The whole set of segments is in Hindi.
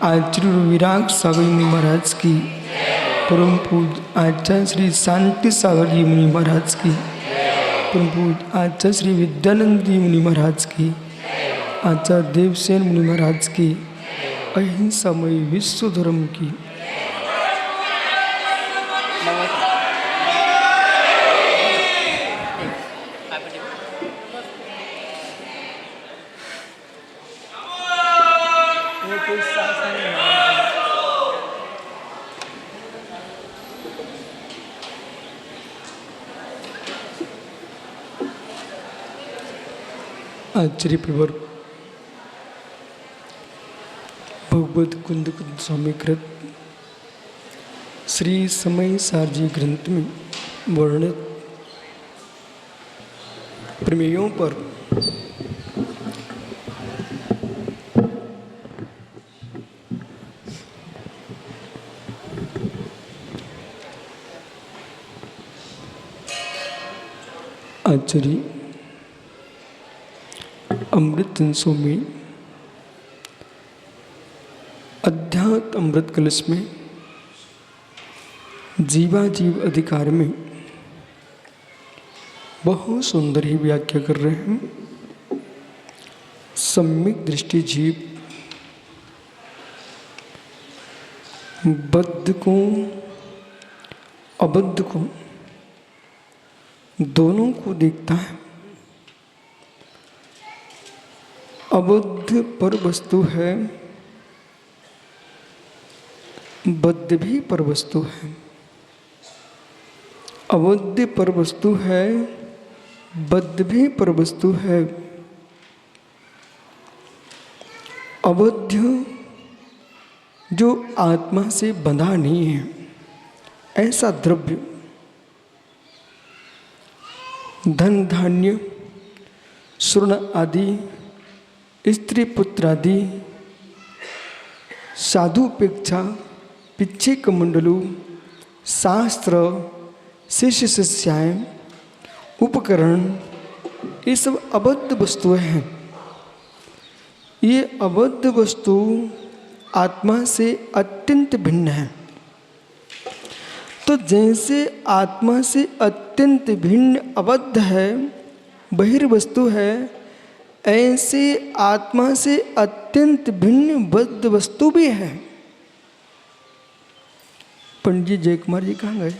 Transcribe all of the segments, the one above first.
आचार्य विराग सागर मुनि महाराज की, परम पूज्य आचार्य श्री शांति सागर जी मुनि महाराज की, परम पूज्य आचार्य श्री विद्यानंद जी मुनि महाराज की, आचार्य देवसेन मुनि महाराज की, अहिंसामयी विश्व धर्म की। आचार्य प्रवर भगवत कुंद स्वामी कृत श्री समय सारजी ग्रंथ में वर्णित प्रमेयों पर आचार्य अमृत अंशों में अध्यात्म अमृत कलश में जीवाजीव अधिकार में बहुत सुंदर ही व्याख्या कर रहे हैं। सम्यक दृष्टि जीव बद्ध को अबद्ध को दोनों को देखता है। अबद्ध पर वस्तु है, बद्ध भी पर वस्तु है। अबद्ध पर वस्तु है, बद्ध भी पर वस्तु है। अबद्ध जो आत्मा से बंधा नहीं है, ऐसा द्रव्य धन धान्य स्वर्ण आदि स्त्री पुत्र आदि साधुपेक्षा पिच्छे कमंडलू शास्त्र शिष्य शिष्याएँ उपकरण ये सब अबद्ध वस्तुएं हैं। ये अबद्ध वस्तु आत्मा से अत्यंत भिन्न है। तो जैसे आत्मा से अत्यंत भिन्न अबद्ध है, बहिर्वस्तु है, ऐसे आत्मा से अत्यंत भिन्न बद्ध वस्तु भी है। पंडित जी जयकुमार जी कहाँ गए?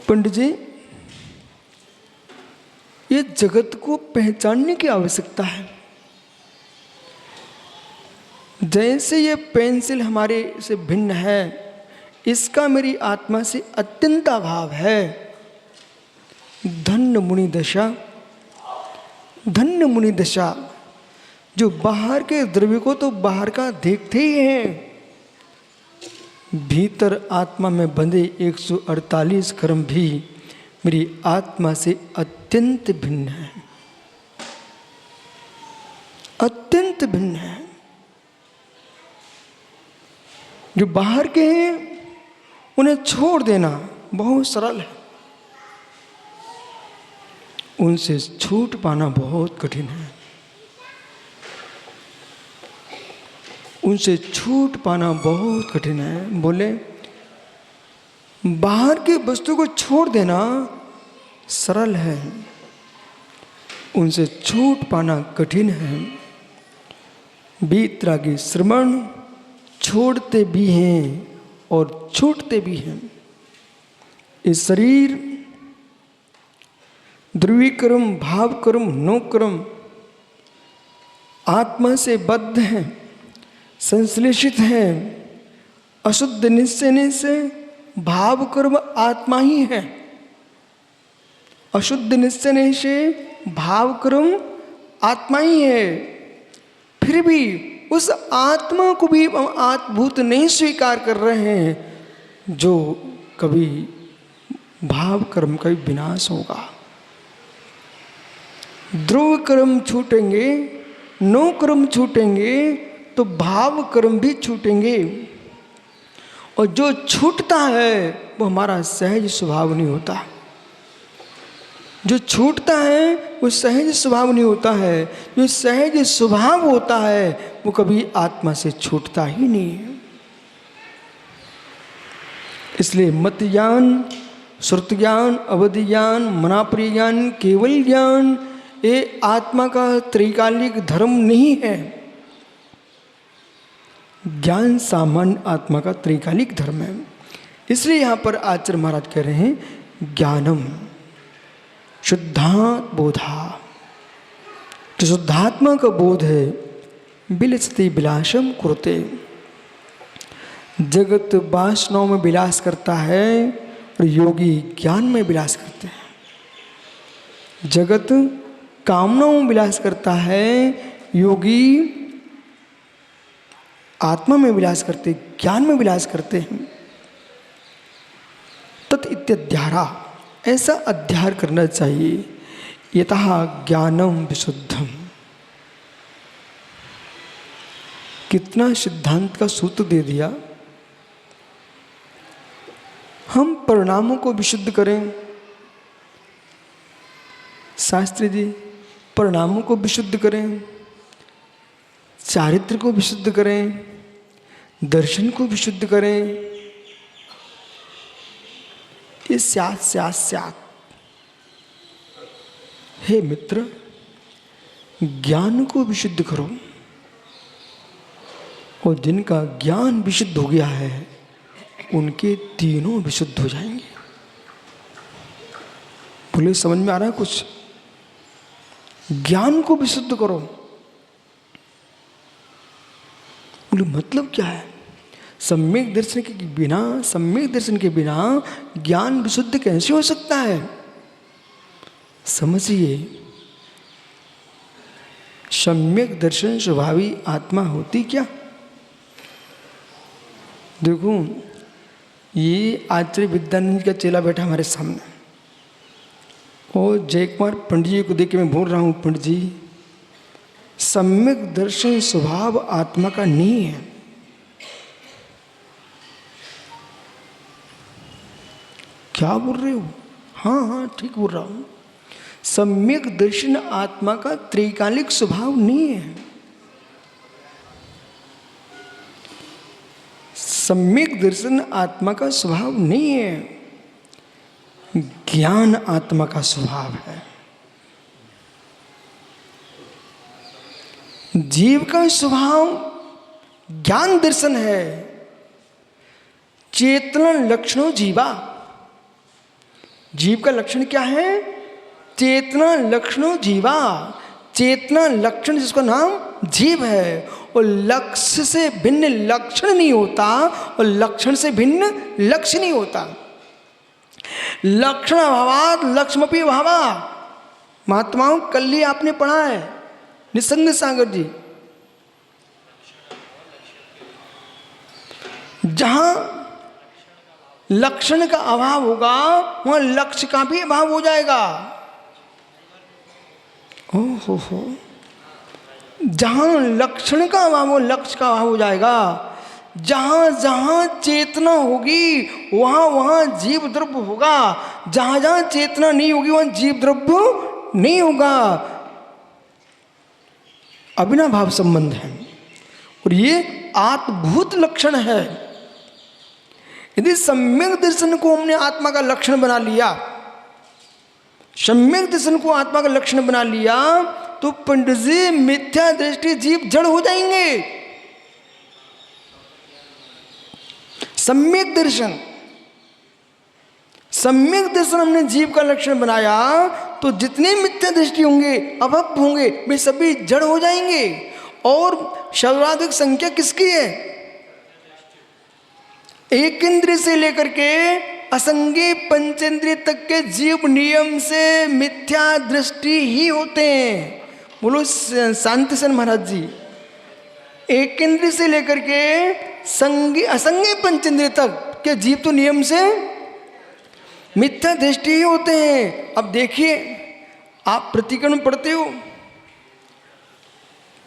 पंडित जी, ये जगत को पहचानने की आवश्यकता है। जैसे ये पेंसिल हमारे से भिन्न है, इसका मेरी आत्मा से अत्यंत अभाव है। धन्य मुनि दशा, धन्य मुनि दशा, जो बाहर के द्रव्य को तो बाहर का देखते ही हैं, भीतर आत्मा में बंधे 148 कर्म भी मेरी आत्मा से अत्यंत भिन्न है, अत्यंत भिन्न है। जो बाहर के हैं उन्हें छोड़ देना बहुत सरल है, उनसे छूट पाना बहुत कठिन है। उनसे छूट पाना बहुत कठिन है। बोले बाहर के वस्तु को छोड़ देना सरल है, उनसे छूट पाना कठिन है। बीतरागी श्रवण छोड़ते भी हैं और छूटते भी हैं। इस शरीर ध्रुवीकर्म भावकर्म नोकर्म आत्मा से बद्ध है, संश्लेषित है। अशुद्ध निश्चय से भाव कर्म आत्मा ही है। अशुद्ध निश्चय से भाव कर्म आत्मा ही है। फिर भी उस आत्मा को भी हम आत्मभूत नहीं स्वीकार कर रहे हैं, जो कभी भाव कर्म का विनाश होगा। ध्रुव कर्म छूटेंगे, नो कर्म छूटेंगे, तो भाव कर्म भी छूटेंगे। और जो छूटता है वो हमारा सहज स्वभाव नहीं होता। जो छूटता है वो सहज स्वभाव नहीं होता है, जो सहज स्वभाव होता है वो कभी आत्मा से छूटता ही नहीं है। इसलिए मत ज्ञान, श्रुत ज्ञान, अवधि ज्ञान, मनाप्रिय ज्ञान, केवल ज्ञान ये आत्मा का त्रैकालिक धर्म नहीं है। ज्ञान सामान्य आत्मा का त्रैकालिक धर्म है। इसलिए यहाँ पर आचार्य महाराज कह रहे हैं ज्ञानम शुद्धात् बोधा, जो शुद्धात्मा का बोध है, विलसति विलासम कुरुते, जगत वासनाओं में विलास करता है और योगी ज्ञान में विलास करते हैं। जगत कामनाओं में विलास करता है, योगी आत्मा में विलास करते, ज्ञान में विलास करते हैं। तत् इत्यध्यारा, ऐसा अध्यार करना चाहिए। यतः ज्ञानम विशुद्धम, कितना सिद्धांत का सूत्र दे दिया। हम परिणामों को विशुद्ध करें, शास्त्री जी परिणामों को विशुद्ध करें, चारित्र को विशुद्ध करें, दर्शन को विशुद्ध करें, ये स्यात्। हे मित्र, ज्ञान को विशुद्ध करो, और जिनका ज्ञान विशुद्ध हो गया है उनके तीनों विशुद्ध हो जाएंगे। बोले समझ में आ रहा है कुछ? ज्ञान को विशुद्ध करो। बोले मतलब क्या है? सम्यक दर्शन के बिना ज्ञान विशुद्ध कैसे हो सकता है? समझिए, सम्यक दर्शन स्वभावी आत्मा होती क्या? देखो, ये आचार्य विद्यानंद का चेला बैठा हमारे सामने, और जयकुमार पंडित जी को देख के मैं बोल रहा हूँ, पंडित जी सम्यक दर्शन स्वभाव आत्मा का नहीं है। क्या बोल रहे हो? हाँ ठीक बोल रहा हूँ। सम्यक दर्शन आत्मा का त्रैकालिक स्वभाव नहीं है। सम्यक दर्शन आत्मा का स्वभाव नहीं है, ज्ञान आत्मा का स्वभाव है। जीव का स्वभाव ज्ञान दर्शन है। चेतना लक्षणों जीवा, जीव का लक्षण क्या है? चेतना लक्षणों जीवा। चेतना लक्षण जिसका नाम जीव है, और लक्ष्य से भिन्न लक्षण नहीं होता, और लक्षण से भिन्न लक्ष्य नहीं होता। लक्षण अभावात् लक्ष्यमपि भावा, महात्माओं कल ही आपने पढ़ा है निसंग सागर जी। जहां लक्षण का अभाव होगा वहां लक्ष्य का भी अभाव हो जाएगा। हो जहां लक्षण का अभाव हो लक्ष्य का अभाव हो जाएगा। जहां जहां चेतना होगी वहां वहां जीव द्रव्य होगा। जहां जहां चेतना नहीं होगी वहां जीव द्रव्य नहीं होगा। अविनाभाव संबंध है, और ये आत्मभूत लक्षण है। यदि सम्यक दर्शन को हमने आत्मा का लक्षण बना लिया, सम्यक दर्शन को आत्मा का लक्षण बना लिया, तो पंडित जी मिथ्या दृष्टि जीव जड़ हो जाएंगे। सम्यक दर्शन हमने जीव का लक्षण बनाया तो जितने मिथ्या दृष्टि होंगे, अभक्त होंगे, वे सभी जड़ हो जाएंगे। और सर्वाधिक संख्या किसकी है? एक इंद्रिय से लेकर के असंगी पंचेंद्रिय तक के जीव नियम से मिथ्या दृष्टि ही होते हैं। बोलो शांति सन महाराज जी। एक इंद्रिय से लेकर के असंगी पंचेंद्रिय तक के जीव तो नियम से मिथ्या दृष्टि ही होते हैं। अब देखिए, आप प्रतिक्रमण पढ़ते हो,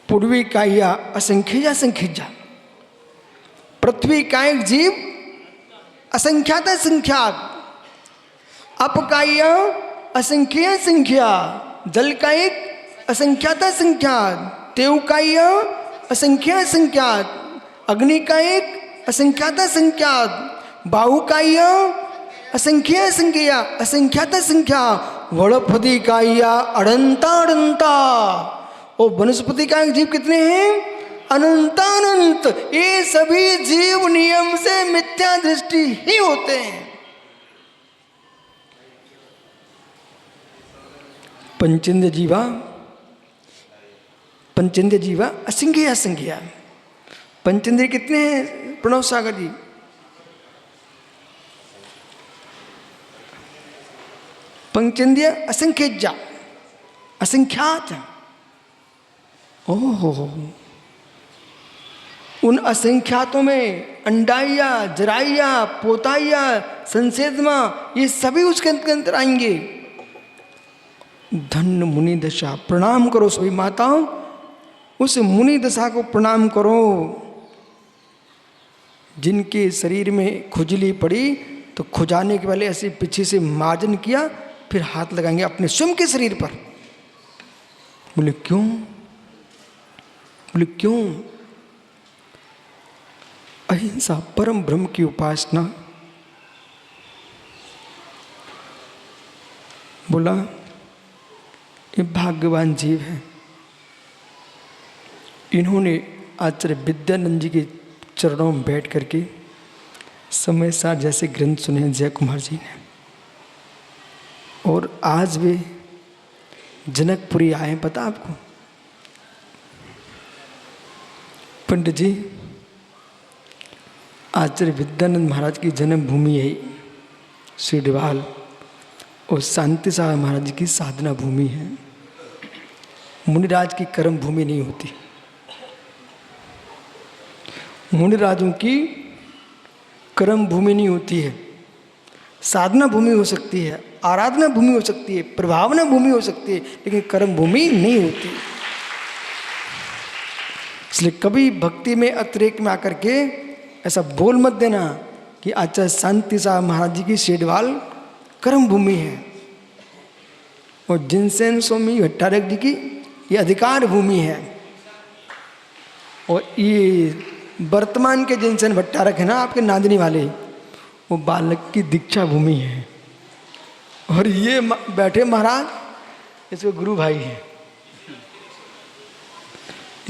पूर्वी काया असंख्या संख्या, पृथ्वी कायिक जीव असंख्यात संख्यात, अपकाया असंख्य संख्या, जल का एक असंख्याता संख्यात, तेव का असंख्य संख्यात, अग्नि का एक असंख्याता संख्यात, बाहु का असंख्य संख्या असंख्याता संख्या, वनस्पति का अनंता अनंता, और वनस्पति का जीव कितने हैं? अनंतानंत। ये सभी जीव नियम से मिथ्या दृष्टि ही होते हैं। पंचेंद्र जीवा असंख्य असंख्य। पंचेंद्र कितने हैं प्रणव सागर जी? पंचेंद्रिय असंख्य असंख्यात। ओहो, उन असंख्यातों में अंडाइया, जराइया, पोताइया, संसेदमा, ये सभी उसके अंतर आएंगे। धन्य मुनि दशा, प्रणाम करो सभी माताओं, उस मुनि दशा को प्रणाम करो जिनके शरीर में खुजली पड़ी तो खुजाने के पहले ऐसे पीछे से मार्जन किया, फिर हाथ लगाएंगे अपने स्वयं के शरीर पर। बोले क्यों? बोले क्यों? अहिंसा परम ब्रह्म की उपासना। बोला ये भाग्यवान जीव है, इन्होंने आचार्य विद्यानंद जी के चरणों में बैठ करके समय सार जैसे ग्रंथ सुने हैं जय कुमार जी ने, और आज वे जनकपुरी आए। पता आपको पंडित जी, आचार्य विद्यानंद महाराज की जन्मभूमि है सीडवाल, और शांति साहब महाराज जी की साधना भूमि है। मुनिराज की कर्म भूमि नहीं होती। मुनिराजों की कर्म भूमि नहीं होती है, साधना भूमि हो सकती है, आराधना भूमि हो सकती है, प्रभावना भूमि हो सकती है, लेकिन कर्म भूमि नहीं होती। इसलिए कभी भक्ति में अतिरेक में आकर के ऐसा बोल मत देना कि आचार्य शांति साहब महाराज जी की शेडवाल कर्म भूमि है, और जिनसेन स्वामी भट्टारक जी की ये अधिकार भूमि है, और ये वर्तमान के जिनसेन भट्टारक है ना आपके नादनी वाले, वो बालक की दीक्षा भूमि है। और ये बैठे महाराज इसके गुरु भाई हैं,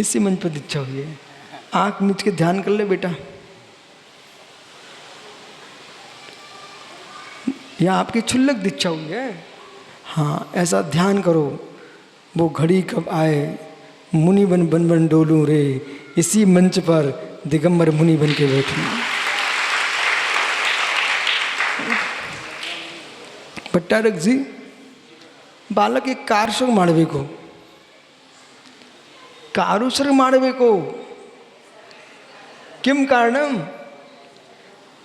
इसी मंच पर दीक्षा हुई है। आंख मीच के ध्यान कर ले बेटा, यहाँ आपकी क्षुल्लक दीक्षा हुई है। हाँ, ऐसा ध्यान करो, वो घड़ी कब आए मुनि बन बन बन डोलूं रे, इसी मंच पर दिगंबर मुनि बन के बैठूं। भट्टारक जी बालक एक कारसर्ग ಮಾಡಬೇಕು, कारुसर्ग ಮಾಡಬೇಕು। किम कारणम?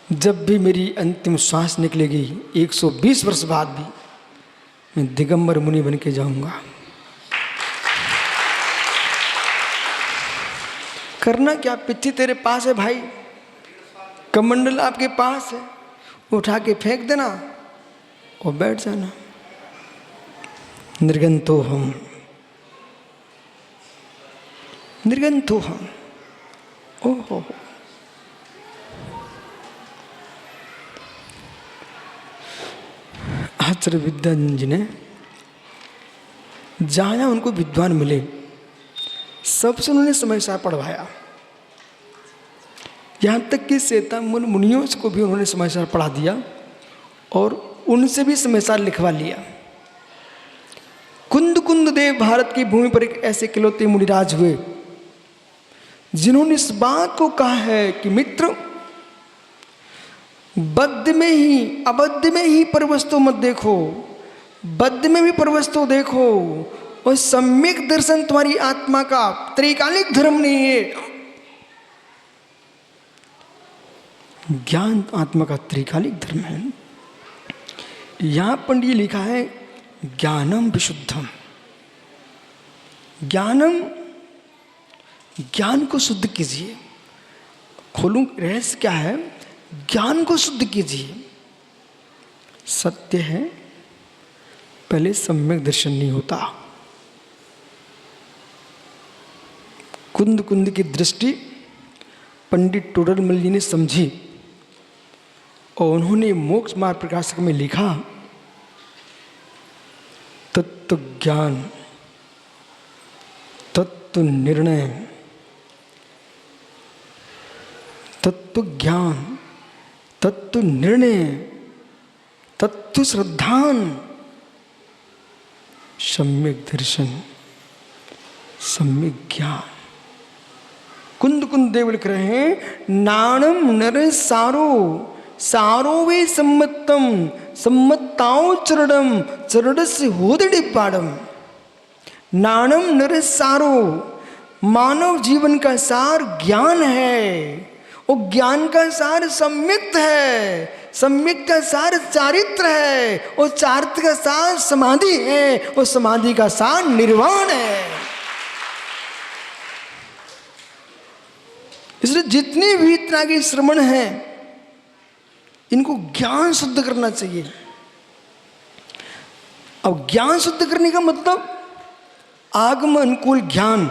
जब भी मेरी अंतिम श्वास निकलेगी 120 वर्ष बाद भी मैं दिगंबर मुनि बन के जाऊंगा। करना क्या? पिट्ठी तेरे पास है भाई, कमंडल आपके पास है, उठा के फेंक देना और बैठ जाना। निर्गंतो हम, निर्गंतो हम। ओहो, आचार्य विद्यानंद जी ने जहाँ उनको विद्वान मिले सबसे उन्होंने समय सार पढ़वाया। यहाँ तक कि श्वेता मुनियों को भी उन्होंने समय सार पढ़ा दिया और उनसे भी समय सार लिखवा लिया। कुंद कुंद देव भारत की भूमि पर एक ऐसे इकलौते मुनिराज हुए जिन्होंने इस बात को कहा है कि मित्र, बद्ध में ही अबद्ध में ही परवस्तु मत देखो, बद्ध में भी परवस्तु देखो, और सम्यक दर्शन तुम्हारी आत्मा का त्रिकालिक धर्म नहीं है। ज्ञान आत्मा का त्रिकालिक धर्म है। यहां पंडित जी लिखा है ज्ञानम विशुद्धम। ज्ञानम, ज्ञान को शुद्ध कीजिए। खोलूं रहस्य क्या है? ज्ञान को शुद्ध कीजिए। सत्य है, पहले सम्यक दर्शन नहीं होता। कुंद कुंद की दृष्टि पंडित टोडरमल जी ने समझी और उन्होंने मोक्ष मार्ग प्रकाशक में लिखा, तत्व ज्ञान, तत्व निर्णय, तत्व ज्ञान, तत्व निर्णय, तत्व श्रद्धान, सम्यक दर्शन, सम्यक ज्ञान। कुंद कुंद देव लिख रहे हैं, नाणम नर सारो सारो वे सम्मतम सम्मताओ चरणम चरणस्य होदड़े पाड़म। नाणम नर सारो, मानव जीवन का सार ज्ञान है और ज्ञान का सार सम्यक्त है, सम्यक्त का सार चारित्र है और चारित्र का सार समाधि है और समाधि का सार निर्वाण है। इसलिए जितने भी तरह के श्रवण हैं इनको ज्ञान शुद्ध करना चाहिए। अब ज्ञान शुद्ध करने का मतलब आगम अनुकूल ज्ञान।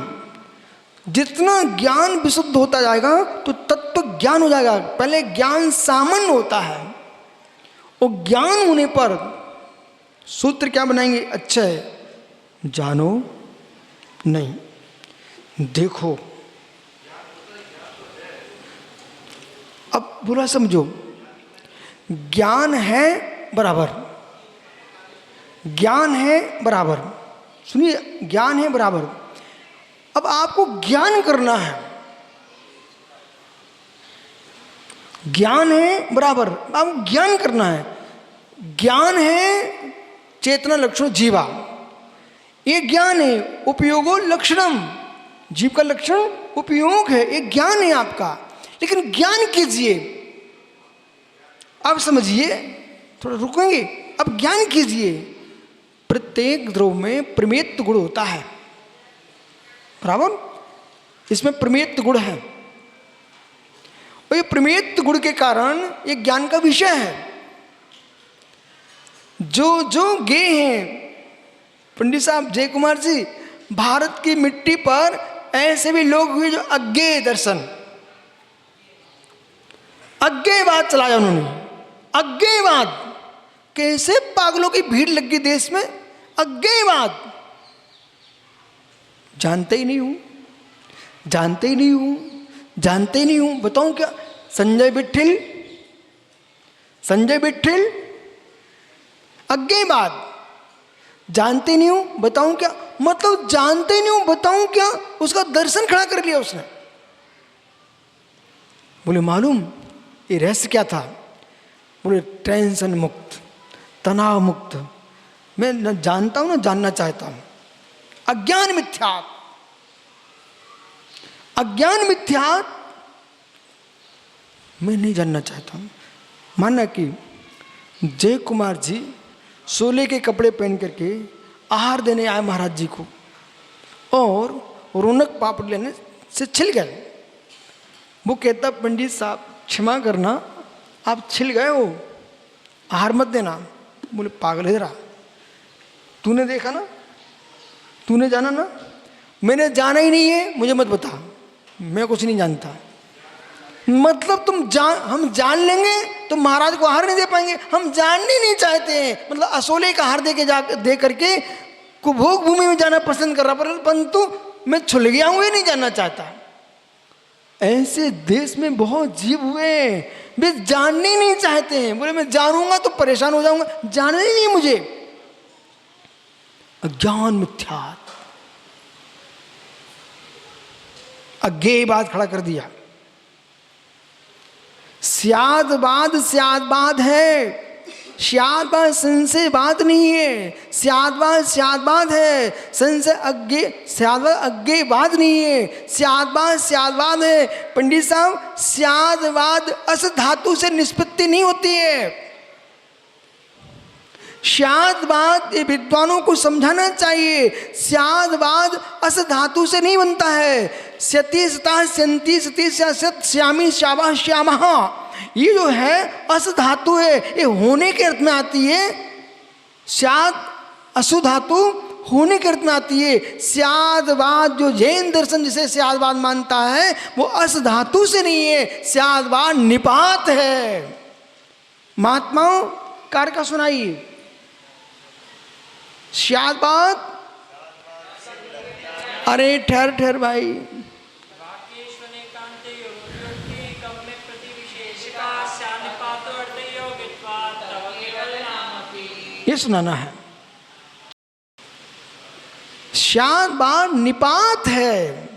जितना ज्ञान विशुद्ध होता जाएगा तो तत्व ज्ञान हो जाएगा। पहले ज्ञान सामान्य होता है और ज्ञान होने पर सूत्र क्या बनाएंगे? अच्छा है, जानो नहीं, देखो। अब बुरा समझो, ज्ञान है बराबर, ज्ञान है बराबर, सुनिए, ज्ञान है बराबर। अब आपको ज्ञान करना है, ज्ञान है बराबर, आपको ज्ञान करना है। ज्ञान है चेतना लक्षण जीवा, ये ज्ञान है। उपयोगो लक्षणम, जीव का लक्षण उपयोग है, ये ज्ञान है आपका। लेकिन ज्ञान कीजिए, अब समझिए, थोड़ा रुकेंगे। अब ज्ञान कीजिए। प्रत्येक द्रव्य में प्रमेय गुण होता है, बराबर, इसमें प्रमेय गुण है और ये प्रमेय गुण के कारण ये ज्ञान का विषय है। जो जो गे हैं पंडित साहब जय कुमार जी, भारत की मिट्टी पर ऐसे भी लोग हुए जो अज्ञेय दर्शन, अज्ञेयवाद चलाया उन्होंने। अज्ञेयवाद, कैसे पागलों की भीड़ लग गई देश में। अज्ञेयवाद, जानते ही नहीं हूं, जानते ही नहीं हूं, जानते ही नहीं हूं। बताऊं क्या? संजय बिट्ठिल, संजय बिट्ठिल अज्ञेयवाद, जानते नहीं हूं, बताऊं क्या? मतलब जानते नहीं हूं, बताऊं क्या? उसका दर्शन खड़ा कर लिया उसने। बोले मालूम ये रहस्य क्या था? बोले टेंशन मुक्त, तनाव मुक्त। मैं न जानता हूं ना जानना चाहता हूं। अज्ञान मिथ्यात्व, अज्ञान मिथ्यात्व मैं नहीं जानना चाहता हूं। माना कि जय कुमार जी सोले के कपड़े पहन करके आहार देने आए महाराज जी को और रौनक पापड़ लेने से छिल गए। वो कहता पंडित साहब क्षमा करना, आप छिल गए हो, आहार मत देना। बोले पागल है रहा, तूने देखा ना, तूने जाना ना? मैंने जाना ही नहीं है, मुझे मत बता, मैं कुछ नहीं जानता। मतलब हम जान लेंगे तो महाराज को आहार नहीं दे पाएंगे। हम जानने नहीं चाहते हैं, मतलब असोले का आहार दे करके कुभोग भूमि में जाना पसंद कर रहा, परंतु मैं छुल गया हूं, ये नहीं जानना चाहता। ऐसे देश में बहुत जीव हुए, वे जानने नहीं चाहते हैं। बोले मैं जानूंगा तो परेशान हो जाऊंगा, जानना ही नहीं मुझे। अज्ञान मिथ्यात्व, अज्ञेयवाद खड़ा कर दिया। स्यादवाद स्यादवाद है, स्यादवाद संशयवाद नहीं है। स्यादवाद स्यादवाद है, संशय अज्ञेय, स्यादवाद अज्ञेयवाद नहीं है। स्यादवाद स्यादवाद है। पंडित साहब, स्यादवाद अस धातु से निष्पत्ति नहीं होती है। स्यादवाद ये विद्वानों को समझाना चाहिए। स्यादवाद अस धातु से नहीं बनता है। स्यति सता स्यंति सति सत श्यामी श्यामा श्यामः, ये जो है अस धातु है, ये होने के अर्थ में आती है। स्याद अशु धातु होने के अर्थ में आती है। स्यादवाद जो जैन दर्शन जिसे स्यादवाद मानता है वो अस धातु से नहीं है, स्यादवाद निपात है। महात्माओं कार्य का सुनाइए। स्यादवाद, अरे ठहर ठहर भाई, ये सुनाना है। स्यादवाद निपात है।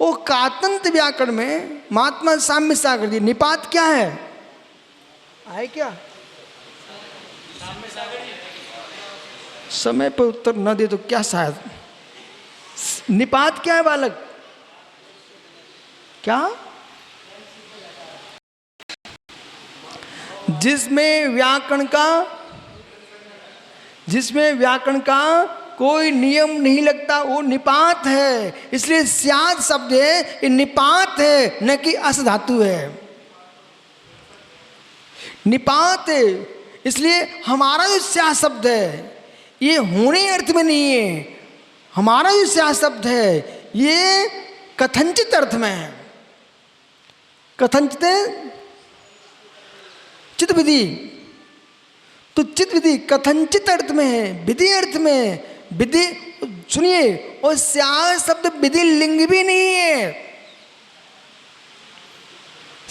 वो कातंत व्याकरण में महात्मा साम्य सागर दिए। निपात क्या है? आए क्या? समय पर उत्तर न दे तो क्या शायद। निपात क्या है बालक? क्या? जिसमें व्याकरण का कोई नियम नहीं लगता वो निपात है। इसलिए स्याद शब्द है ये निपात है, न कि अस धातु है। निपात है। इसलिए हमारा जो स्याद शब्द है ये होने अर्थ में नहीं है। हमारा जो स्याद शब्द है ये कथनचित अर्थ में है। कथनचित चित विधि, तो चित विधि कथनचित अर्थ में है, विधि अर्थ में। विधि सुनिए, और स्याद शब्द विधि लिंग भी नहीं है।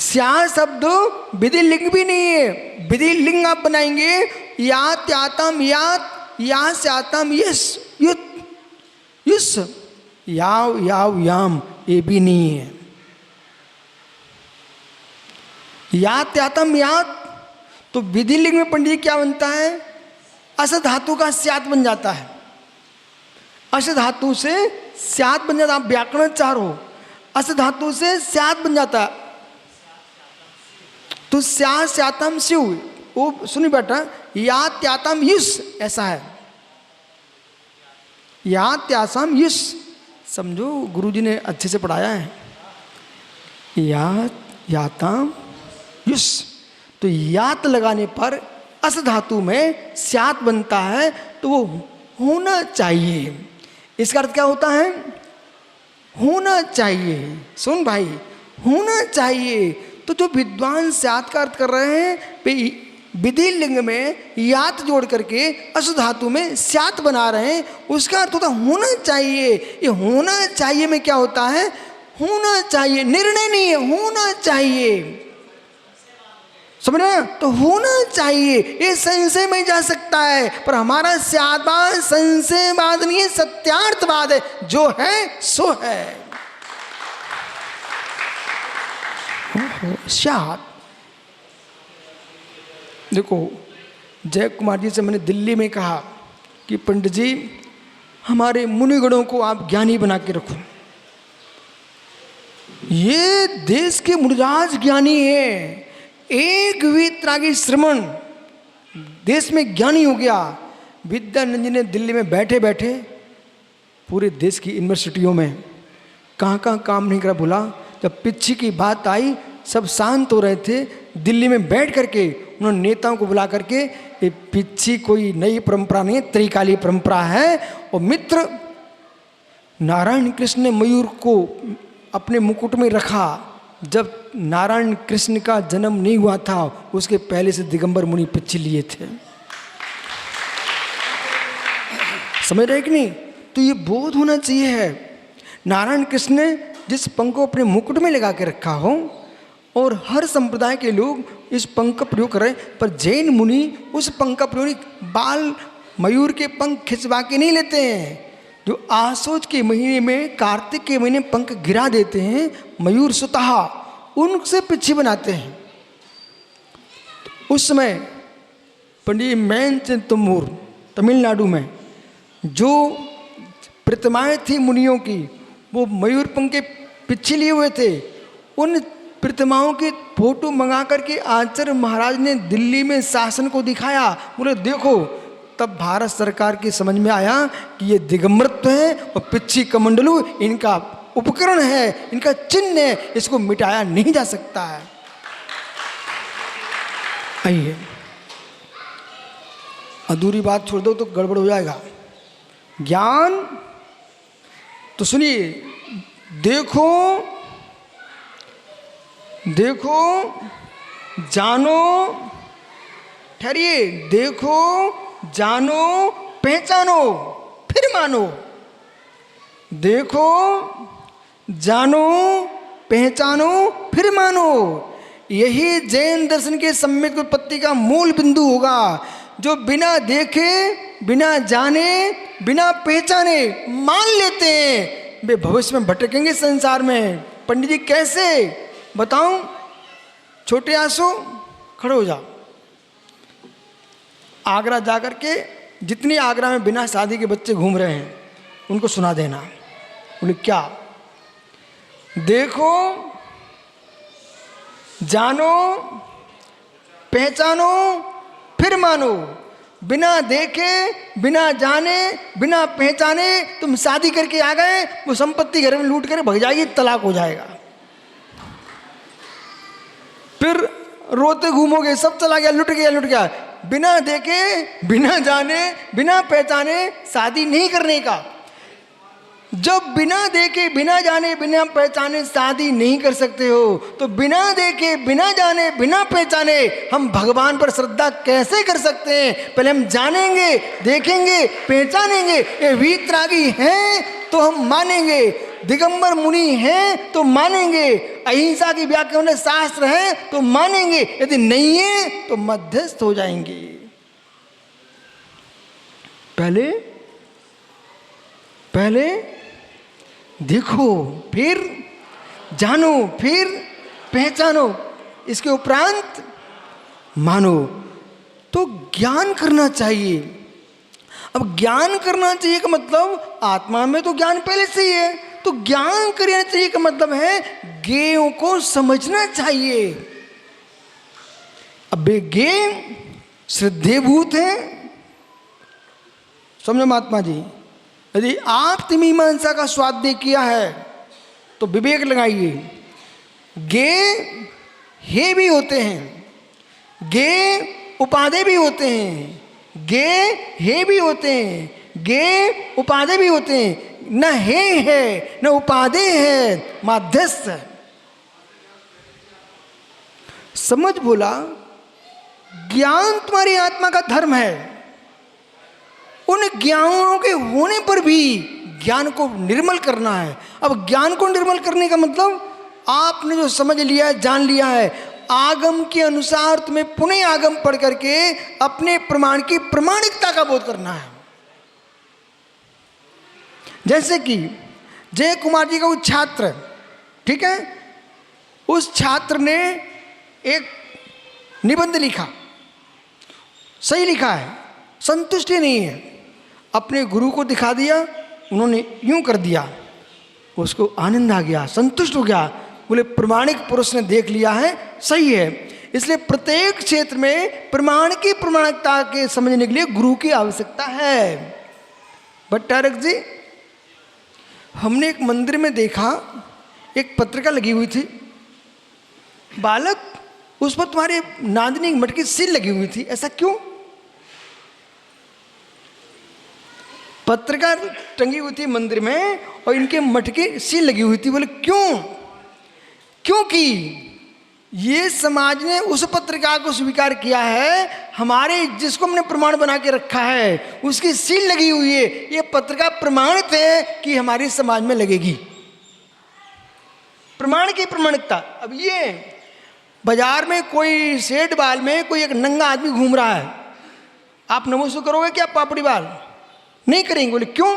स्याद शब्द विधि लिंग भी नहीं है। विधि लिंग आप बनाएंगे यात यातम यात, या स्यातम यस युत युस, याव याव याम, ये भी नहीं है। यात यातम यात, तो विधि लिंग में पंडित क्या बनता है? अस धातु का स्यात बन जाता है। अस धातु से स्यात बन जाता। आप व्याकरण चार हो, अस धातु से स्यात बन जाता। तो स्यात स्यातम शिव, वो सुनी बेटा, यात यातम युस, ऐसा है। यात यासम युस, समझो गुरुजी ने अच्छे से पढ़ाया है। यात यातम युस, तो यात लगाने पर अस धातु में स्यात बनता है, तो वो होना चाहिए। इसका अर्थ क्या होता है? होना चाहिए। सुन भाई, होना चाहिए। तो जो विद्वान स्यात का अर्थ कर रहे हैं विधि लिंग में यात जोड़ करके अस धातु में स्यात बना रहे हैं, उसका अर्थ होता होना चाहिए। ये होना चाहिए में क्या होता है? होना चाहिए, निर्णय नहीं है, होना चाहिए। समझ रहे हैं? तो होना चाहिए, ये संशय में जा सकता है। पर हमारा स्यादवाद संशयवाद नहीं है, सत्यार्थवाद है। जो है सो है। स्याद, देखो जय कुमार जी से मैंने दिल्ली में कहा कि पंडित जी हमारे मुनिगणों को आप ज्ञानी बना के रखो। ये देश के मुनिराज ज्ञानी है। एक वितरागी श्रमण देश में ज्ञानी हो गया। विद्यानंद जी ने दिल्ली में बैठे बैठे पूरे देश की यूनिवर्सिटियों में कहाँ कहाँ काम नहीं करा। बोला जब पिच्छी की बात आई सब शांत हो रहे थे, दिल्ली में बैठ करके उन्होंने नेताओं को बुला करके, ये पिच्छी कोई नई परंपरा नहीं, त्रिकाली परंपरा है। और मित्र नारायण कृष्ण ने मयूर को अपने मुकुट में रखा। जब नारायण कृष्ण का जन्म नहीं हुआ था उसके पहले से दिगंबर मुनि पिच्छी लिए थे। समझ रहे कि नहीं? तो ये बोध होना चाहिए है। नारायण कृष्ण ने जिस पंख को अपने मुकुट में लगा के रखा हो और हर संप्रदाय के लोग इस पंख का प्रयोग कर रहे हैं, पर जैन मुनि उस पंख का प्रयोग बाल मयूर के पंख खिंचवा के नहीं लेते हैं। जो आसोज के महीने में, कार्तिक के महीने पंख गिरा देते हैं मयूर सुतः, उनसे पिच्छी बनाते हैं। उस समय पंडित मैनचंद तुमूर तमिलनाडु में जो प्रतिमाएं थी मुनियों की, वो मयूर पंख के पिच्छी लिए हुए थे। उन प्रतिमाओं की फोटो मंगा करके आचार्य महाराज ने दिल्ली में शासन को दिखाया। बोले देखो, तब भारत सरकार की समझ में आया कि ये दिगंबरत्व है और पिच्छी कमंडलू इनका उपकरण है, इनका चिन्ह है, इसको मिटाया नहीं जा सकता है। आइए, अधूरी बात छोड़ दो तो गड़बड़ हो जाएगा। ज्ञान तो सुनिए, देखो देखो जानो, ठहरिए, देखो जानो पहचानो फिर मानो। देखो जानो पहचानो फिर मानो। यही जैन दर्शन के सम्यक उत्पत्ति का मूल बिंदु होगा। जो बिना देखे, बिना जाने, बिना पहचाने मान लेते हैं, वे भविष्य में भटकेंगे संसार में। पंडित जी कैसे बताऊं? छोटे आंसू, खड़े हो जाओ। आगरा जाकर के जितनी आगरा में बिना शादी के बच्चे घूम रहे हैं उनको सुना देना। बोले क्या? देखो जानो पहचानो फिर मानो। बिना देखे, बिना जाने, बिना पहचाने तुम शादी करके आ गए, वो संपत्ति घर में लूट कर भग जाएगी, तलाक हो जाएगा। फिर रोते घूमोगे, सब चला गया, लुट गया, लुट गया। बिना देखे, बिना जाने, बिना पहचाने शादी नहीं करने का। जब बिना देखे, बिना जाने, बिना पहचाने शादी नहीं कर सकते हो, तो बिना देखे, बिना जाने, बिना पहचाने हम भगवान पर श्रद्धा कैसे कर सकते हैं? पहले हम जानेंगे, देखेंगे, पहचानेंगे। ये वीतरागी हैं तो हम मानेंगे, दिगंबर मुनि हैं तो मानेंगे, अहिंसा की व्याख्या वाले शास्त्र हैं तो मानेंगे, यदि नहीं है तो मध्यस्थ हो जाएंगे। पहले देखो, फिर जानो, फिर पहचानो, इसके उपरांत मानो। तो ज्ञान करना चाहिए। अब ज्ञान करना चाहिए का मतलब आत्मा में तो ज्ञान पहले से ही है, तो ज्ञान करना चाहिए का मतलब है ज्ञेयों को समझना चाहिए। अब वे ज्ञेय श्रद्धेभूत हैं। समझो महात्मा जी, यदि आप मीमांसा का स्वाध्याय किया है तो विवेक लगाइए। ज्ञेय हे भी होते हैं, ज्ञेय उपाधि भी होते हैं, ज्ञेय हे भी होते हैं, ज्ञेय उपाधि भी होते हैं। न हे है न उपाधि है, माध्यस्थ है। समझ बोला, ज्ञान तुम्हारी आत्मा का धर्म है। उन ज्ञानों के होने पर भी ज्ञान को निर्मल करना है। अब ज्ञान को निर्मल करने का मतलब आपने जो समझ लिया है, जान लिया है, आगम के अनुसार तुम्हें पुनः आगम पढ़ करके अपने प्रमाण की प्रमाणिकता का बोध करना है। जैसे कि जय कुमार जी का वो छात्र, ठीक है, उस छात्र ने एक निबंध लिखा, सही लिखा है, संतुष्टि नहीं है, अपने गुरु को दिखा दिया, उन्होंने यूं कर दिया, उसको आनंद आ गया, संतुष्ट हो गया। बोले प्रमाणिक पुरुष ने देख लिया है, सही है। इसलिए प्रत्येक क्षेत्र में प्रमाण की प्रमाणिकता के समझने के लिए गुरु की आवश्यकता है। भट्टारक जी, हमने एक मंदिर में देखा, एक पत्रिका लगी हुई थी, बालक, उस पर तुम्हारे नांदनी मठ की सील लगी हुई थी, ऐसा क्यों? पत्रिका टंगी हुई थी मंदिर में और इनके मठ की सील लगी हुई थी। बोले क्यों? क्योंकि ये समाज ने उस पत्रिका को स्वीकार किया है, हमारे जिसको हमने प्रमाण बना के रखा है उसकी सील लगी हुई है, ये पत्रिका प्रमाणित है कि हमारे समाज में लगेगी। प्रमाण की प्रमाणिकता। अब ये बाजार में कोई सेठ बाल में कोई एक नंगा आदमी घूम रहा है, आप नमस्ते करोगे क्या? पापड़ी बाल नहीं करेंगे। बोले क्यों?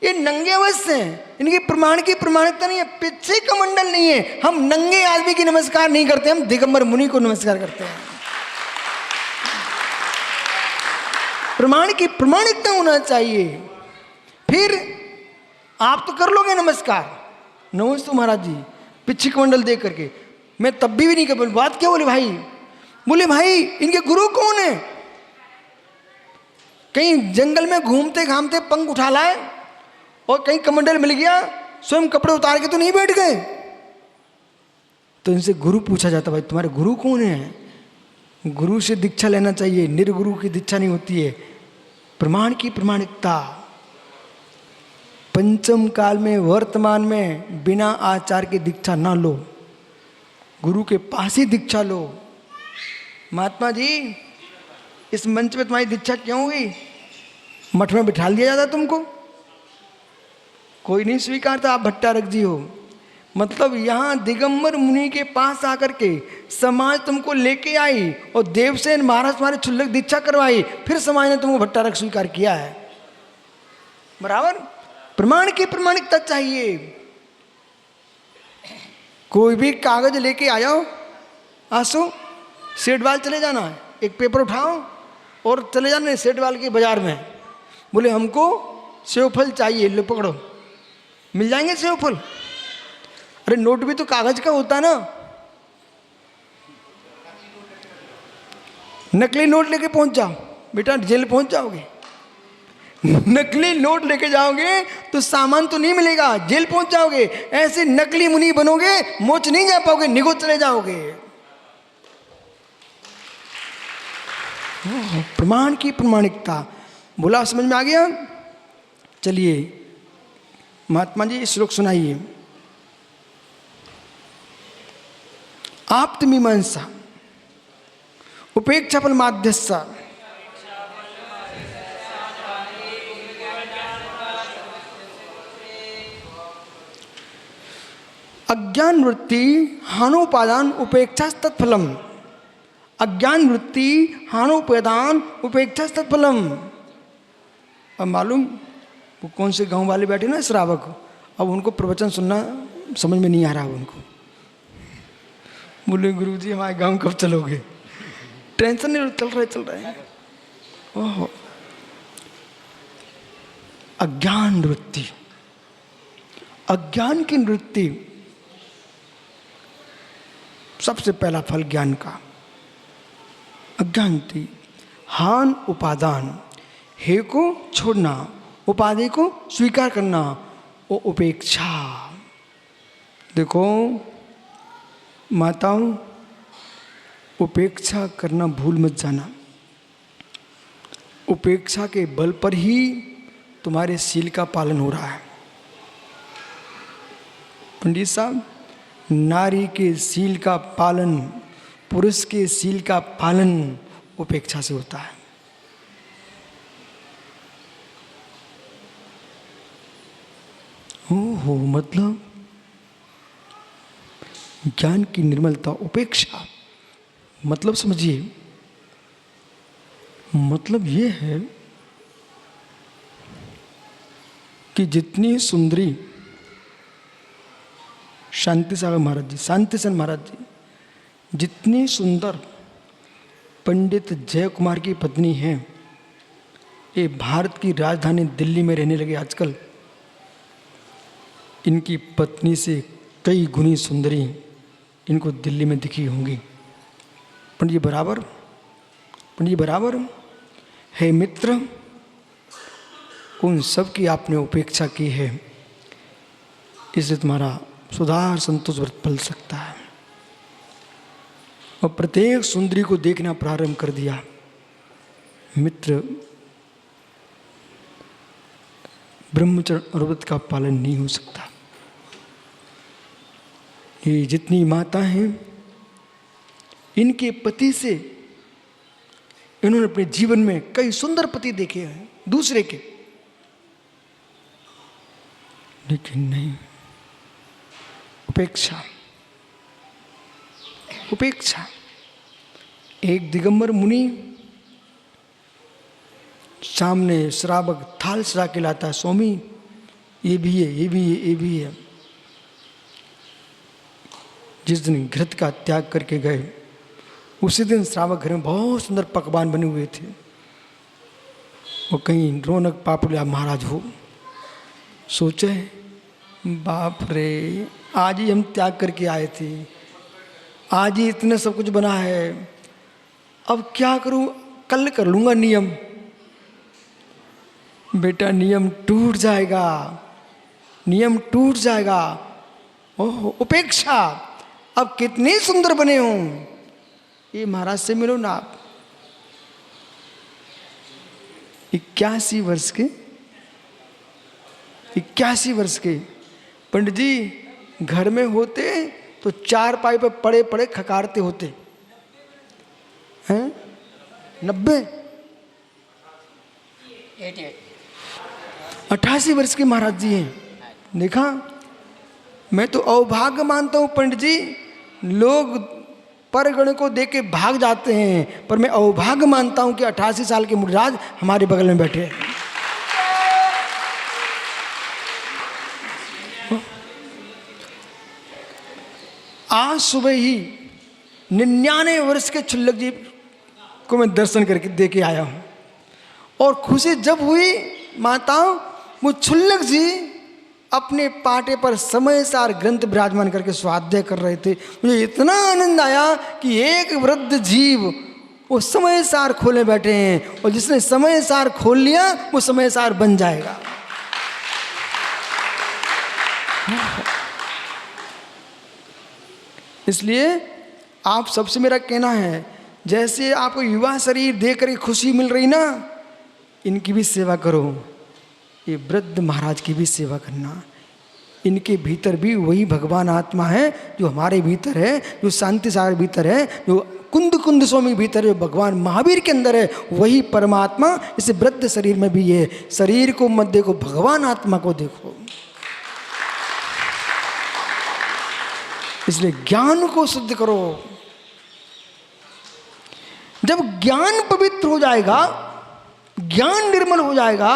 ये नंगे अवश्य हैं, इनकी प्रमाण की प्रमाणिकता नहीं है, पीछे का मंडल नहीं है। हम नंगे आदमी की नमस्कार नहीं करते, हम दिगंबर मुनि को नमस्कार करते हैं। प्रमाण की प्रमाणिकता होना चाहिए। फिर आप तो कर लोगे नमस्कार, नमस्ते महाराज जी, पीछे का मंडल देख करके। मैं तब भी नहीं कर, बात क्या? बोले भाई, बोले भाई इनके गुरु कौन है? कहीं जंगल में घूमते घामते पंख उठा लाए और कहीं कमंडल मिल गया, स्वयं कपड़े उतार के तो नहीं बैठ गए। तो इनसे गुरु पूछा जाता, भाई तुम्हारे गुरु कौन है? गुरु से दीक्षा लेना चाहिए, निर्गुरु की दीक्षा नहीं होती है। प्रमाण की प्रमाणिकता, पंचम काल में वर्तमान में बिना आचार की दीक्षा ना लो, गुरु के पास ही दीक्षा लो। महात्मा जी इस मंच पे तुम्हारी दीक्षा क्यों हुई? मठ में बिठा दिया जाता तुमको, कोई नहीं स्वीकारता, आप भट्टारक जी हो। मतलब यहाँ दिगंबर मुनि के पास आकर के समाज तुमको लेके आई और देवसेन महाराज तुम्हारे क्षुल्लक दीक्षा करवाई, फिर समाज ने तुमको भट्टारक स्वीकार किया है। बराबर प्रमाण की प्रमाणिकता चाहिए। कोई भी कागज लेके आ जाओ, आंसू सेठवाल चले जाना, एक पेपर उठाओ और चले जाना सेठवाल के बाजार में, बोले हमको सेवफल चाहिए, लो पकड़ो, मिल जाएंगे सेवफल। अरे नोट भी तो कागज का होता ना, नकली नोट लेके पहुंच जाओ बेटा, जेल पहुंच जाओगे। नकली नोट लेके जाओगे तो सामान तो नहीं मिलेगा, जेल पहुंच जाओगे। ऐसे नकली मुनि बनोगे, मोच नहीं जा पाओगे, निगो चले जाओगे। प्रमाण की प्रमाणिकता, बोला समझ में आ गया? चलिए महात्मा जी श्लोक सुनाइए। आप्तमीमांसा उपेक्षा फल माध्यस्सा अज्ञान वृत्ति हानोपादान उपेक्षा तत्फलम। अज्ञान वृत्ति हानोपादान उपेक्षा तत्फलम। अब मालूम वो कौन से गांव वाले बैठे ना श्रावक, अब उनको प्रवचन सुनना समझ में नहीं आ रहा उनको। बोले गुरुजी हमारे गांव कब चलोगे? टेंशन नहीं, चल रहे। ओहो, अज्ञान वृत्ति, अज्ञान की वृत्ति सबसे पहला फल ज्ञान का। अज्ञानति हान उपादान, हे को छोड़ना, उपाधि को स्वीकार करना, वो उपेक्षा। देखो माताओं, उपेक्षा करना भूल मत जाना। उपेक्षा के बल पर ही तुम्हारे शील का पालन हो रहा है। पंडित साहब, नारी के शील का पालन, पुरुष के शील का पालन उपेक्षा से होता है। हो मतलब ज्ञान की निर्मलता, उपेक्षा। मतलब समझिए, मतलब ये है कि जितनी सुंदरी शांति सागर महाराज जी, शांति सन महाराज जी, जितनी सुंदर पंडित जय कुमार की पत्नी है, ये भारत की राजधानी दिल्ली में रहने लगे आजकल। इनकी पत्नी से कई गुनी सुंदरी इनको दिल्ली में दिखी होंगी। पंडित जी बराबर, पंडित जी बराबर है मित्र, उन सब की आपने उपेक्षा की है, इससे तुम्हारा सुधार संतोष व्रत फल सकता है। और प्रत्येक सुंदरी को देखना प्रारंभ कर दिया मित्र, ब्रह्मचर्य और व्रत का पालन नहीं हो सकता। ये जितनी माता हैं, इनके पति से इन्होंने अपने जीवन में कई सुंदर पति देखे हैं दूसरे के, लेकिन नहीं, उपेक्षा, उपेक्षा। एक दिगंबर मुनि सामने श्रावक थाल सजा के लाता है, स्वामी ये भी है, ये भी है, ये भी है। जिस दिन घृत का त्याग करके गए, उसी दिन श्रावक घर में बहुत सुंदर पकवान बने हुए थे। वो कहीं रौनक पापुलिया महाराज हो, सोचे बाप रे, आज ही हम त्याग करके आए थे, आज ही इतने सब कुछ बना है, अब क्या करूं, कल कर लूंगा नियम। बेटा नियम टूट जाएगा, नियम टूट जाएगा। ओह उपेक्षा, अब कितने सुंदर बने हो, ये महाराज से मिलो ना आप। 81 वर्ष के 81 वर्ष के पंडित जी घर में होते तो 4 पाई पे पड़े पड़े खकारते होते हैं। 90 88 वर्ष के महाराज जी हैं। देखा, मैं तो अभाग्य मानता हूँ पंडित जी, लोग परगण को देख के भाग जाते हैं, पर मैं अभाग्य मानता हूँ कि 88 साल के मुनिराज हमारे बगल में बैठे हैं। आज सुबह ही 99 वर्ष के छुल्लक जी को मैं दर्शन करके दे के आया हूँ, और खुशी जब हुई माताओं, वो छुल्लक जी अपने पाटे पर समय सार ग्रंथ विराजमान करके स्वाध्याय कर रहे थे। मुझे इतना आनंद आया कि एक वृद्ध जीव वो समय सार खोले बैठे हैं, और जिसने समय सार खोल लिया वो समय सार बन जाएगा। इसलिए आप सबसे मेरा कहना है, जैसे आपको युवा शरीर देख कर खुशी मिल रही ना, इनकी भी सेवा करो। ये वृद्ध महाराज की भी सेवा करना। इनके भीतर भी वही भगवान आत्मा है जो हमारे भीतर है, जो शांति सागर भीतर है, जो कुंद कुंद स्वामी भीतर है, जो भगवान महावीर के अंदर है, वही परमात्मा इस वृद्ध शरीर में भी है। शरीर को मत देखो, भगवान आत्मा को देखो। इसलिए ज्ञान को शुद्ध करो। जब ज्ञान पवित्र हो जाएगा, ज्ञान निर्मल हो जाएगा,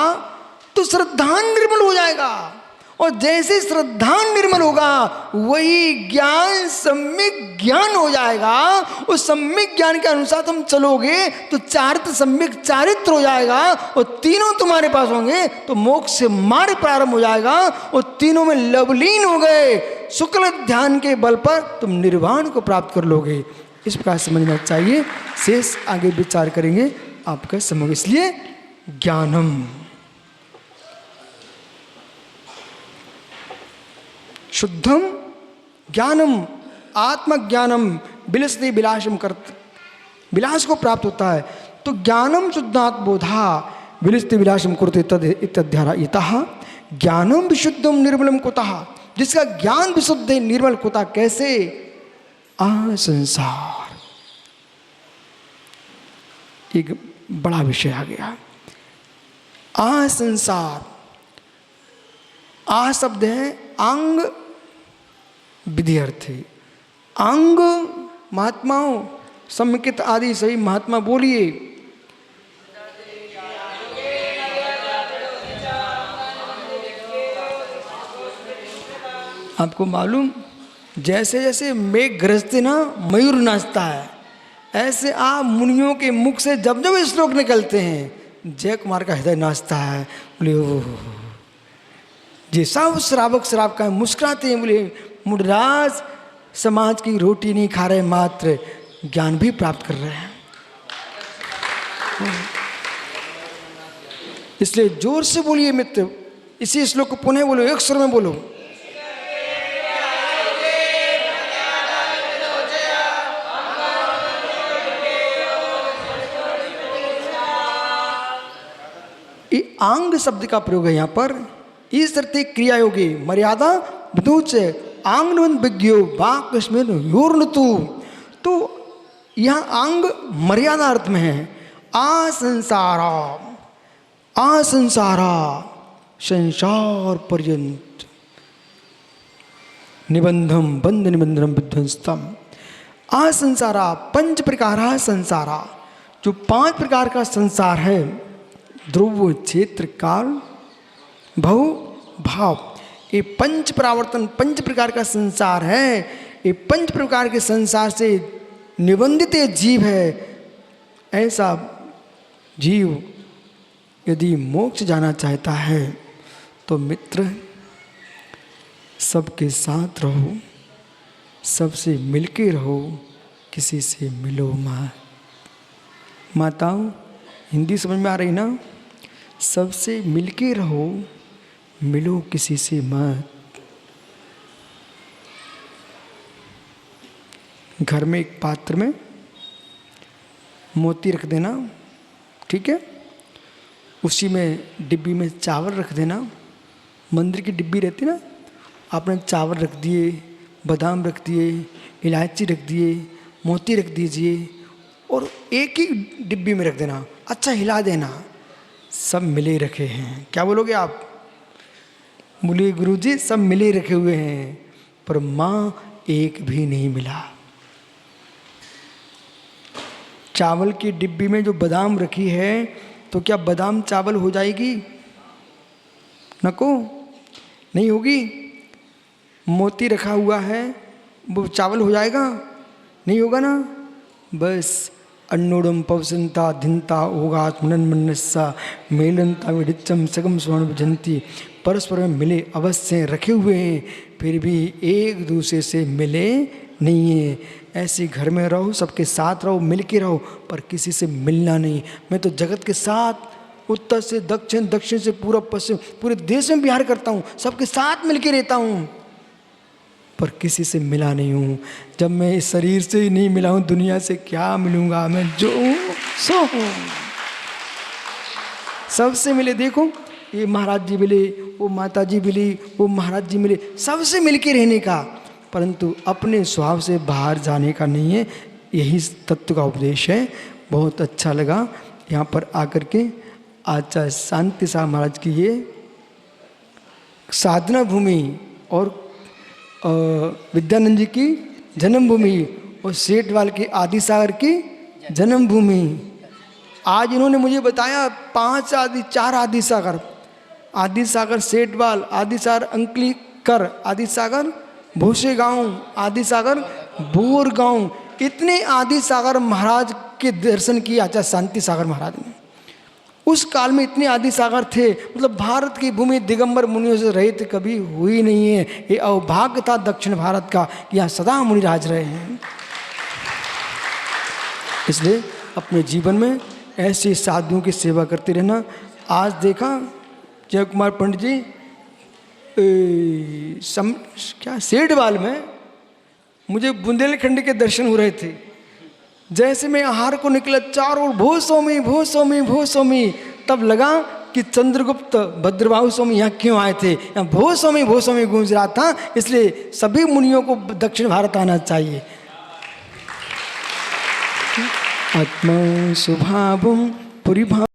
तो श्रद्धा निर्मल हो जाएगा, और जैसे श्रद्धा निर्मल होगा वही ज्ञान सम्यक ज्ञान हो जाएगा। उस सम्यक ज्ञान के अनुसार तुम चलोगे तो चारित्र सम्यक चारित्र हो जाएगा, और तीनों तुम्हारे पास होंगे तो मोक्ष से मार्ग प्रारंभ हो जाएगा, और तीनों में लवलीन हो गए। शुक्ल ध्यान के बल पर तुम निर्वाण को प्राप्त कर लोगे। इस प्रकार समझना चाहिए। शेष आगे विचार करेंगे आपका समय। इसलिए ज्ञानम, शुद्धम ज्ञानम, आत्मज्ञानम विलसते विलासम करते, विलास को प्राप्त होता है। तो ज्ञानम शुद्धात्मबोधा विलसते विलासम कुरुते तद इत्याध्यारा इतः ज्ञानम विशुद्धम निर्मलम कुतः, जिसका ज्ञान विशुद्ध है निर्मल कुतः कैसे? संसार। एक बड़ा विषय आ गया। संसार, आ शब्द है अंग विधियर्थ। अंग महात्माओं सम्मिकित आदि सही महात्मा बोलिए। आपको मालूम, जैसे जैसे मेघ गरजते ना मयूर नाचता है, ऐसे आप मुनियों के मुख से जब जब श्लोक निकलते हैं जय कुमार का हृदय नाचता है। बोले ओह, जे सब श्रावक श्रावक का मुस्कुराते हैं। बोले मुनिराज समाज की रोटी नहीं खा रहे, मात्र ज्ञान भी प्राप्त कर रहे हैं। इसलिए जोर से बोलिए मित्र, इसी श्लोक को पुनः बोलो, एक स्वर में बोलो। आंग शब्द का प्रयोग है यहाँ पर। इस तरह क्रिया योगी मर्यादा विदुच आंग विज्ञो वाक्स्मिन योर्णतु। तो यहाँ आंग मर्यादा अर्थ में है। असंसारा, असंसारा संसार पर्यंत निबंधम बंध निबंधनम विध्वंसतम। असंसारा पंच प्रकारा संसारा, जो 5 प्रकार का संसार है, ध्रुव क्षेत्र काल भव भाव, ये पंच परावर्तन 5 प्रकार का संसार है। ये 5 प्रकार के संसार से निबंधित जीव है। ऐसा जीव यदि मोक्ष जाना चाहता है तो मित्र सबके साथ रहो, सबसे मिलके रहो, किसी से मिलो मत। माताओं हिंदी समझ में आ रही ना? सबसे मिलके रहो, मिलो किसी से मत। घर में एक पात्र में मोती रख देना, ठीक है? उसी में डिब्बी में चावल रख देना, मंदिर की डिब्बी रहती ना, आपने चावल रख दिए, बादाम रख दिए, इलायची रख दिए, मोती रख दीजिए और एक ही डिब्बी में रख देना, अच्छा हिला देना, सब मिले रखे हैं। क्या बोलोगे आप? बोलिए गुरुजी सब मिले रखे हुए हैं, पर माँ एक भी नहीं मिला। चावल की डिब्बी में जो बादाम रखी है, तो क्या बादाम चावल हो जाएगी? नको, नहीं होगी। मोती रखा हुआ है, वो चावल हो जाएगा? नहीं होगा ना। बस अन्नोडम पवसंता धिंता होगात मनन मनस्सा मेलनता विडिचम सगम स्वर्ण भजंती। परस्पर में मिले अवश्य रखे हुए हैं, फिर भी एक दूसरे से मिले नहीं है। ऐसे घर में रहो, सबके साथ रहो, मिल के रहो, पर किसी से मिलना नहीं। मैं तो जगत के साथ उत्तर से दक्षिण, दक्षिण से पूरब, पश्चिम, पूरे देश में विहार करता हूँ, सबके साथ मिल के रहता हूँ, पर किसी से मिला नहीं हूँ। जब मैं इस शरीर से ही नहीं मिला हूँ, दुनिया से क्या मिलूँगा? मैं जो हूँ सो हूँ। सबसे मिले, देखो ये महाराज जी मिले, वो माता जी मिली, वो महाराज जी मिले, सबसे मिल के रहने का, परंतु अपने स्वभाव से बाहर जाने का नहीं है। यही तत्व का उपदेश है। बहुत अच्छा लगा यहाँ पर आकर के। आचार्य शांति साहब महाराज की ये साधना भूमि और विद्यानंद जी की जन्मभूमि और सेठवाल के आदि सागर की जन्मभूमि। आज इन्होंने मुझे बताया 4 आदि सागर सेठवाल, आदि सागर अंकलीकर, आदि सागर भूसे गांव, आदि सागर बोर गांव, इतने आदि सागर महाराज के दर्शन किए आचार्य शांति सागर महाराज ने। उस काल में इतने आदि सागर थे, मतलब भारत की भूमि दिगंबर मुनियों से रहित कभी हुई नहीं है। ये अवभाग्य था दक्षिण भारत का, यहाँ सदा मुनिराज रहे हैं। इसलिए अपने जीवन में ऐसे साधुओं की सेवा करते रहना। आज देखा जय कुमार पंडित जी सेठवाल में मुझे बुंदेलखंड के दर्शन हो रहे थे। जैसे मैं आहार को निकला, चारों ओर भो स्वामी भो स्वामी भो स्वामी, तब लगा कि चंद्रगुप्त भद्रबाहु स्वामी यहाँ क्यों आए थे। यहाँ भो स्वामी गूंज रहा था। इसलिए सभी मुनियों को दक्षिण भारत आना चाहिए। आत्मा स्वभावम परिभा